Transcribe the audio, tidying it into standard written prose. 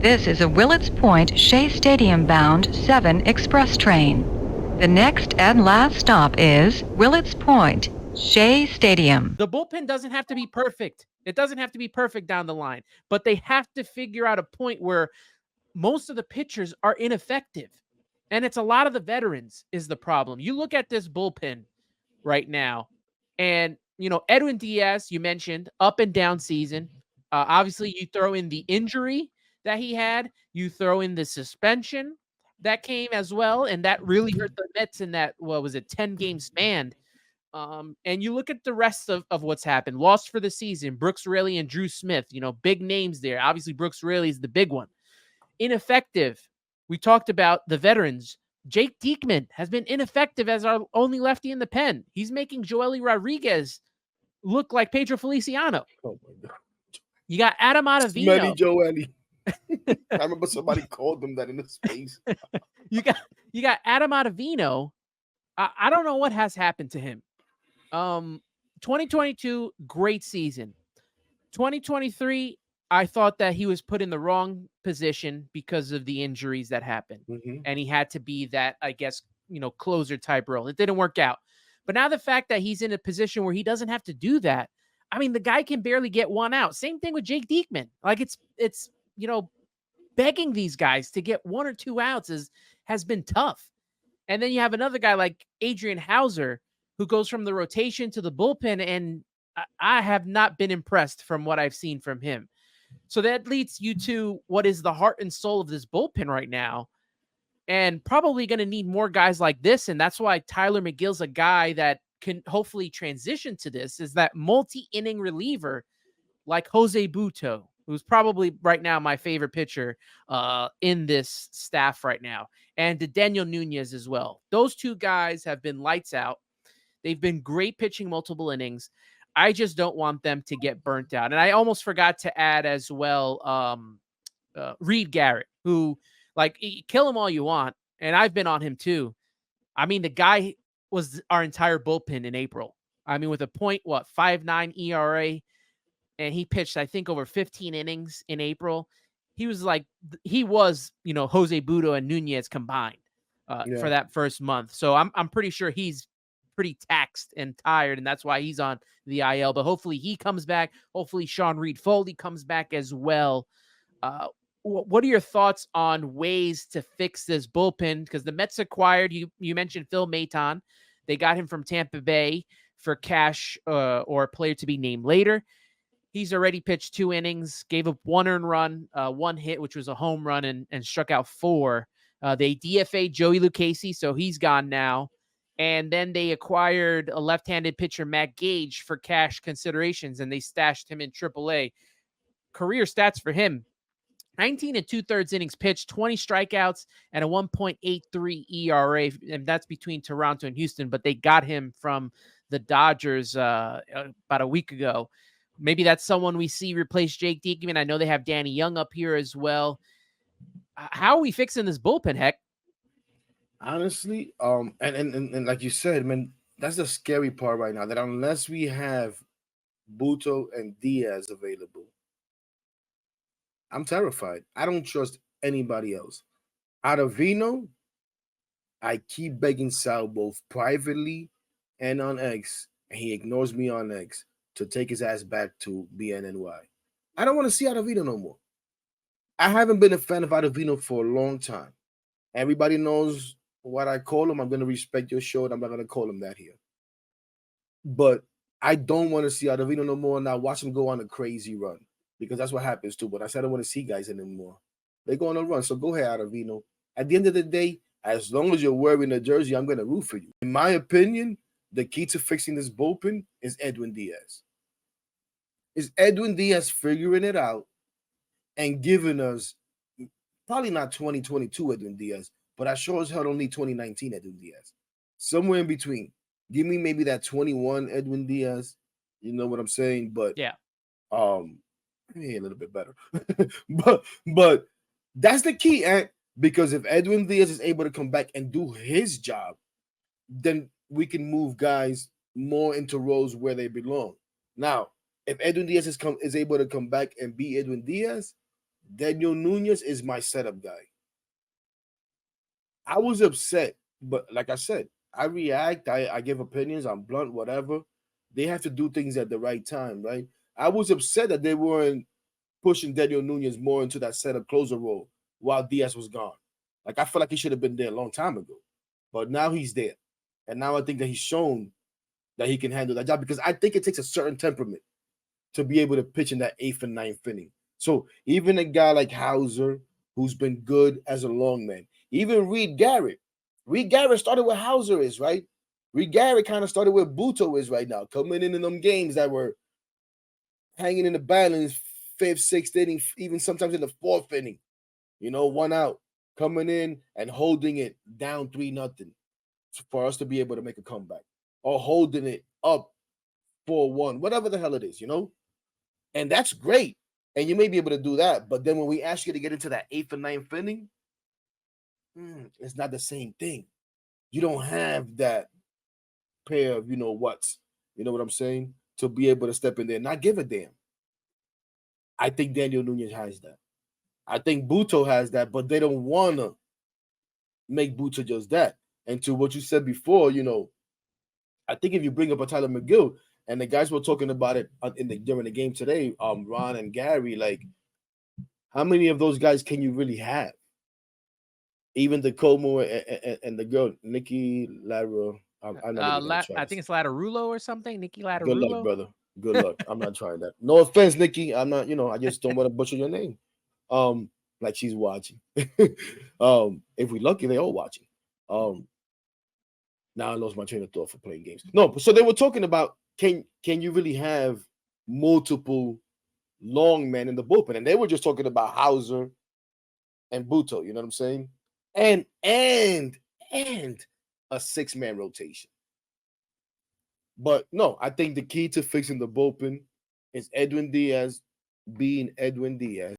This is a Willets Point Shea Stadium bound 7 express train. The next and last stop is Willets Point, Shea Stadium. The bullpen doesn't have to be perfect. It doesn't have to be perfect down the line, but they have to figure out a point where most of the pitchers are ineffective. And it's a lot of the veterans is the problem. You look at this bullpen right now, and, Edwin Diaz, you mentioned, up and down season. Obviously, you throw in the injury that he had, you throw in the suspension that came as well, and that really hurt the Mets in that, 10-game span. And you look at the rest of what's happened. Lost for the season, Brooks Raley and Drew Smith, big names there. Obviously, Brooks Raley is the big one. Ineffective. We talked about the veterans. Jake Diekman has been ineffective as our only lefty in the pen. He's making Joely Rodriguez look like Pedro Feliciano. Oh, my God. You got Adam Ottavino. Smelly Joely. I remember somebody called them that in the space. You got Adam Ottavino. I don't know what has happened to him. 2022, great season. 2023, I thought that he was put in the wrong position because of the injuries that happened. Mm-hmm. And he had to be that, I guess, closer type role. It didn't work out. But now the fact that he's in a position where he doesn't have to do that, I mean, the guy can barely get one out. Same thing with Jake Diekman. Like it's begging these guys to get 1 or 2 outs has been tough. And then you have another guy like Adrian Hauser, who goes from the rotation to the bullpen, and I have not been impressed from what I've seen from him. So that leads you to what is the heart and soul of this bullpen right now, and probably going to need more guys like this. And that's why Tyler McGill's a guy that can hopefully transition to this, is that multi-inning reliever like Jose Butto, who's probably right now my favorite pitcher in this staff right now, and Daniel Nunez as well. Those two guys have been lights out. They've been great pitching multiple innings. I just don't want them to get burnt out. And I almost forgot to add as well Reed Garrett, who, like, kill him all you want, and I've been on him too. I mean, the guy was our entire bullpen in April. I mean, with a .59 ERA, and he pitched, I think, over 15 innings in April. He was Jose Butto and Nunez combined for that first month. So I'm pretty sure he's pretty taxed and tired, and that's why he's on the IL. But hopefully he comes back. Hopefully Sean Reed-Foley comes back as well. What are your thoughts on ways to fix this bullpen? Because the Mets acquired, you mentioned Phil Maton. They got him from Tampa Bay for cash or a player to be named later. He's already pitched 2 innings, gave up 1 earned run, 1 hit, which was a home run, and struck out 4. They DFA'd Joey Lucchesi, so he's gone now. And then they acquired a left-handed pitcher, Matt Gage, for cash considerations, and they stashed him in AAA. Career stats for him: 19 2/3 innings pitched, 20 strikeouts, and a 1.83 ERA, and that's between Toronto and Houston. But they got him from the Dodgers about a week ago. Maybe that's someone we see replace Jake Diekman. I know they have Danny Young up here as well. How are we fixing this bullpen, Heck? Honestly, and like you said, man, that's the scary part right now, that unless we have Butto and Diaz available, I'm terrified. I don't trust anybody else. Ottavino, I keep begging Sal both privately and on X, and he ignores me on X, to take his ass back to BNNY. I don't want to see Ottavino no more. I haven't been a fan of Ottavino for a long time. Everybody knows what I call him. I'm going to respect your show, and I'm not going to call him that here. But I don't want to see Ottavino no more. Now watch him go on a crazy run, because that's what happens too. But I said I don't want to see guys anymore. They go on a run, so go ahead, Ottavino. At the end of the day, as long as you're wearing a jersey, I'm going to root for you. In my opinion, the key to fixing this bullpen is Edwin Diaz. Is Edwin Diaz figuring it out and giving us, probably not 2022 Edwin Diaz, but I sure as hell don't need 2019 Edwin Diaz. Somewhere in between. Give me maybe that 21 Edwin Diaz. You know what I'm saying? But yeah, maybe a little bit better. but that's the key, because if Edwin Diaz is able to come back and do his job, then we can move guys more into roles where they belong. Now, if Edwin Diaz is able to come back and be Edwin Diaz, Daniel Nunez is my setup guy. I was upset, but like I said, I react, I give opinions, I'm blunt, whatever. They have to do things at the right time, right? I was upset that they weren't pushing Daniel Nunez more into that setup closer role while Diaz was gone. Like, I feel like he should have been there a long time ago. But now he's there. And now I think that he's shown that he can handle that job, because I think it takes a certain temperament to be able to pitch in that 8th and 9th inning. So even a guy like Hauser, who's been good as a long man, even Reed Garrett started where Hauser is, right? Reed Garrett kind of started where Buto is right now, coming in them games that were hanging in the balance, 5th, 6th inning, even sometimes in the 4th inning, 1 out, coming in and holding it down 3-0 for us to be able to make a comeback, or holding it up 4-1, whatever the hell it is, and that's great. And you may be able to do that, but then when we ask you to get into that 8th and 9th inning, it's not the same thing. You don't have that pair of what I'm saying, to be able to step in there and not give a damn. I think Daniel Nunez has that. I think Buto has that, but they don't want to make Buto just that. And to what you said before, I think if you bring up a Tyler McGill, and the guys were talking about it during the game today, Ron and Gary, like, how many of those guys can you really have? Even the Como and the girl, Nikki Lara. I think it's Latarulo or something. Nikki Latarulo. Good luck, brother. Good luck. I'm not trying that. No offense, Nikki. I'm not, I just don't want to butcher your name. Like she's watching. If we lucky, they all watching. Now I lost my train of thought for playing games. No, so they were talking about can you really have multiple long men in the bullpen? And they were just talking about Hauser and Buto, you know what I'm saying? And a 6-man rotation. But no, I think the key to fixing the bullpen is Edwin Diaz being Edwin Diaz.